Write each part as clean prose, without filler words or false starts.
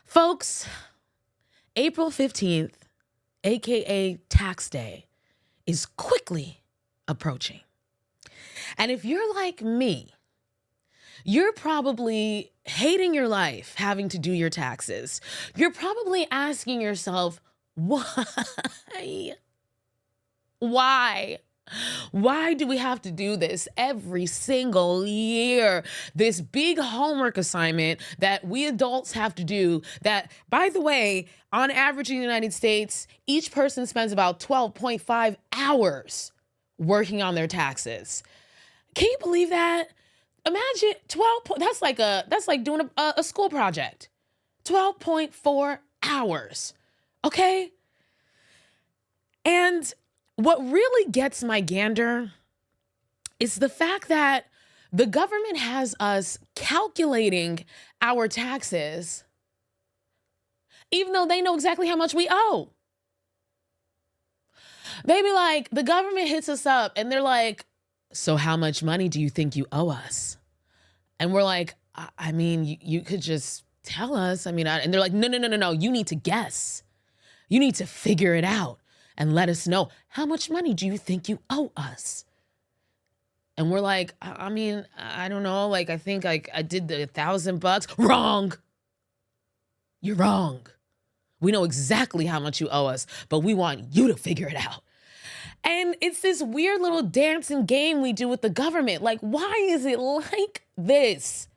Folks, April 15th, aka Tax Day, is quickly approaching. And if you're like me, you're probably hating your life having to do your taxes. You're probably asking yourself, why? Why? Why do we have to do this every single year? This big homework assignment that we adults have to do that, by the way, on average in the United States, each person spends about 12.5 hours working on their taxes. Can you believe that? Imagine 12, that's like doing a school project. 12.4 hours, okay? And what really gets my gander is the fact that the government has us calculating our taxes, even though they know exactly how much we owe. They be like, the government hits us up and they're like, so how much money do you think you owe us? And we're like, I mean, you could just tell us. I mean, and they're like, no. You need to guess. You need to figure it out and let us know, how much money do you think you owe us? And we're like, I mean, I don't know. Like, I think like I did the $1,000. Wrong. You're wrong. We know exactly how much you owe us, but we want you to figure it out. And it's this weird little dancing game we do with the government. Like, why is it like this?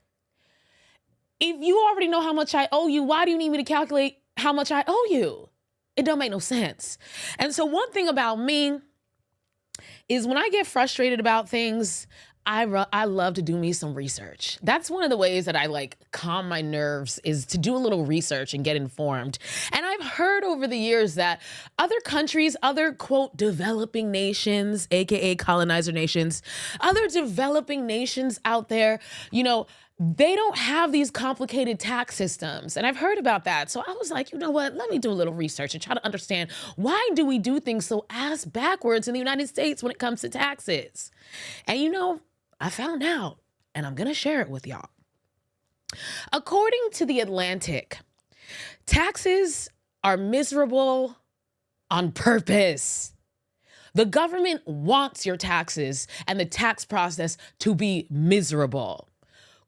If you already know how much I owe you, why do you need me to calculate how much I owe you? It don't make no sense. And so one thing about me is when I get frustrated about things, I love to do me some research. That's one of the ways that I like calm my nerves, is to do a little research and get informed. And I've heard over the years that other countries, other quote developing nations, aka colonizer nations, other developing nations out there, they don't have these complicated tax systems. And I've heard about that. So I was like, you know what? Let me do a little research and try to understand, why do we do things so ass backwards in the United States when it comes to taxes? And I found out, and I'm going to share it with y'all. According to The Atlantic, taxes are miserable on purpose. The government wants your taxes and the tax process to be miserable.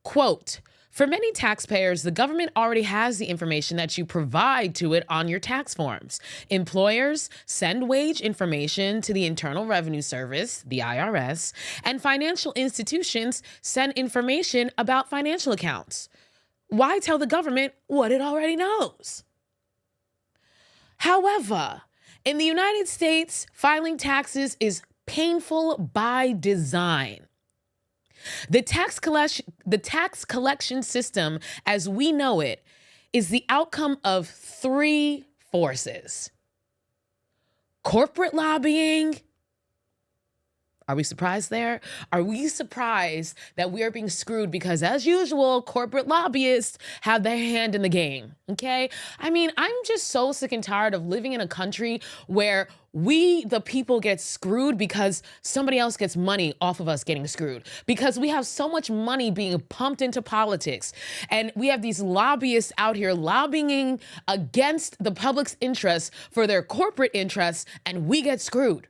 Quote, for many taxpayers, the government already has the information that you provide to it on your tax forms. Employers send wage information to the Internal Revenue Service, the IRS, and financial institutions send information about financial accounts. Why tell the government what it already knows? However, in the United States, filing taxes is painful by design. The tax collection system, as we know it, is the outcome of three forces: corporate lobbying. Are we surprised there? Are we surprised that we are being screwed because, as usual, corporate lobbyists have their hand in the game, okay? I mean, I'm just so sick and tired of living in a country where we, the people, get screwed because somebody else gets money off of us getting screwed. Because we have so much money being pumped into politics. And we have these lobbyists out here lobbying against the public's interests for their corporate interests, and we get screwed.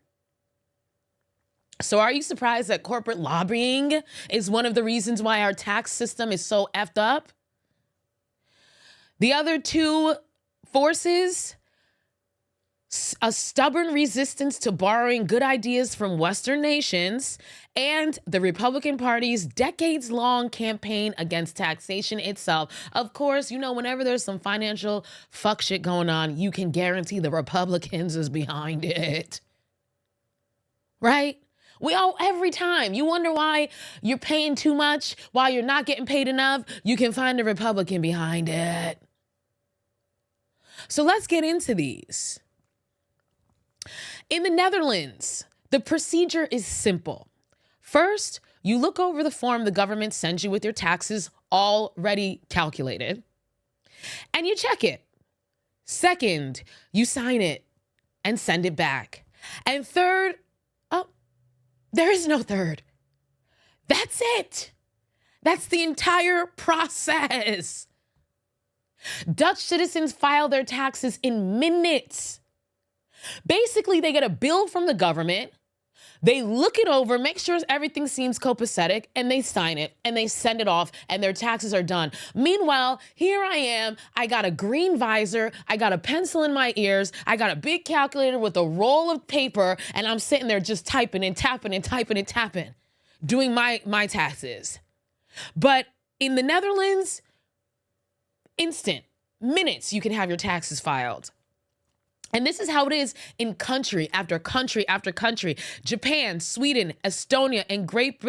So are you surprised that corporate lobbying is one of the reasons why our tax system is so effed up? The other two forces: a stubborn resistance to borrowing good ideas from Western nations, and the Republican Party's decades-long campaign against taxation itself. Of course, whenever there's some financial fuck shit going on, you can guarantee the Republicans is behind it. Right? We owe every time. You wonder why you're paying too much, why you're not getting paid enough, you can find a Republican behind it. So let's get into these. In the Netherlands, the procedure is simple. First, you look over the form the government sends you with your taxes already calculated, and you check it. Second, you sign it and send it back. And third, there is no third. That's it. That's the entire process. Dutch citizens file their taxes in minutes. Basically, they get a bill from the government. They look it over, make sure everything seems copacetic, and they sign it, and they send it off, and their taxes are done. Meanwhile, here I am, I got a green visor, I got a pencil in my ears, I got a big calculator with a roll of paper, and I'm sitting there just typing and tapping and typing and tapping, doing my taxes. But in the Netherlands, instant, minutes, you can have your taxes filed. And this is how it is in country after country after country. Japan, Sweden, Estonia, and Great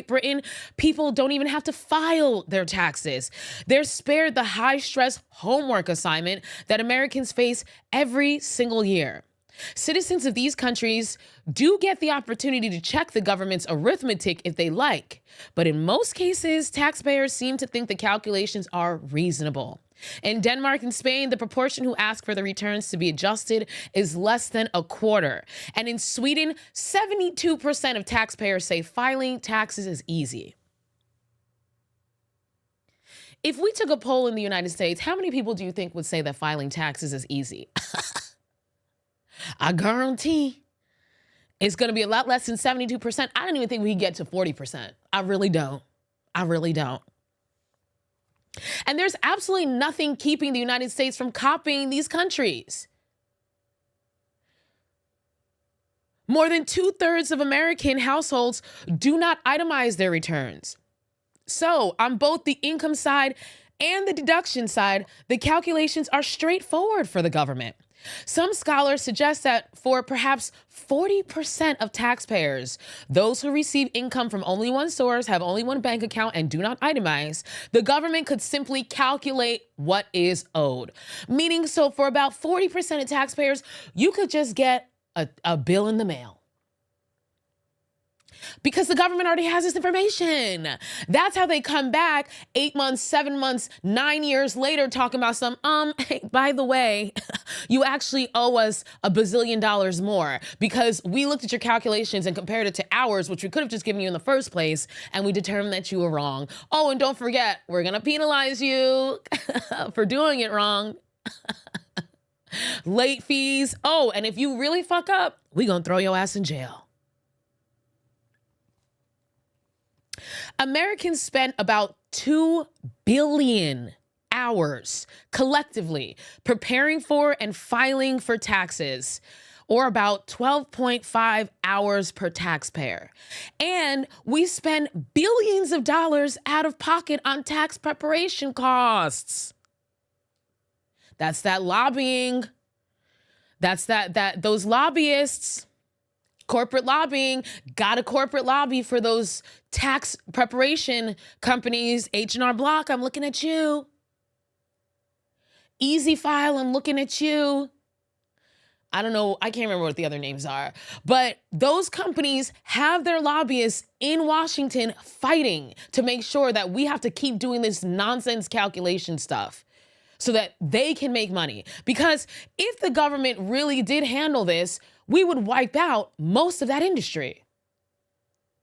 Britain, people don't even have to file their taxes. They're spared the high-stress homework assignment that Americans face every single year. Citizens of these countries do get the opportunity to check the government's arithmetic if they like, but in most cases, taxpayers seem to think the calculations are reasonable. In Denmark and Spain, the proportion who ask for the returns to be adjusted is less than a quarter. And in Sweden, 72% of taxpayers say filing taxes is easy. If we took a poll in the United States, how many people do you think would say that filing taxes is easy? I guarantee it's going to be a lot less than 72%. I don't even think we can get to 40%. I really don't. I really don't. And there's absolutely nothing keeping the United States from copying these countries. More than 2/3 of American households do not itemize their returns. So on both the income side and the deduction side, the calculations are straightforward for the government. Some scholars suggest that for perhaps 40% of taxpayers, those who receive income from only one source, have only one bank account, and do not itemize, the government could simply calculate what is owed. Meaning, so for about 40% of taxpayers, you could just get a bill in the mail. Because the government already has this information. That's how they come back 8 months, 7 months, 9 years later talking about some, hey, by the way, you actually owe us $1 bazillion more because we looked at your calculations and compared it to ours, which we could have just given you in the first place, and we determined that you were wrong. Oh, and don't forget, we're gonna penalize you for doing it wrong. Late fees. Oh, and if you really fuck up, we gonna throw your ass in jail. Americans spent about 2 billion hours collectively preparing for and filing for taxes, or about 12.5 hours per taxpayer. And we spend billions of dollars out of pocket on tax preparation costs. That's that lobbying. That's those lobbyists. Corporate lobbying, got a corporate lobby for those tax preparation companies. H&R Block, I'm looking at you. Easy File, I'm looking at you. I don't know, I can't remember what the other names are, but those companies have their lobbyists in Washington fighting to make sure that we have to keep doing this nonsense calculation stuff so that they can make money. Because if the government really did handle this, we would wipe out most of that industry.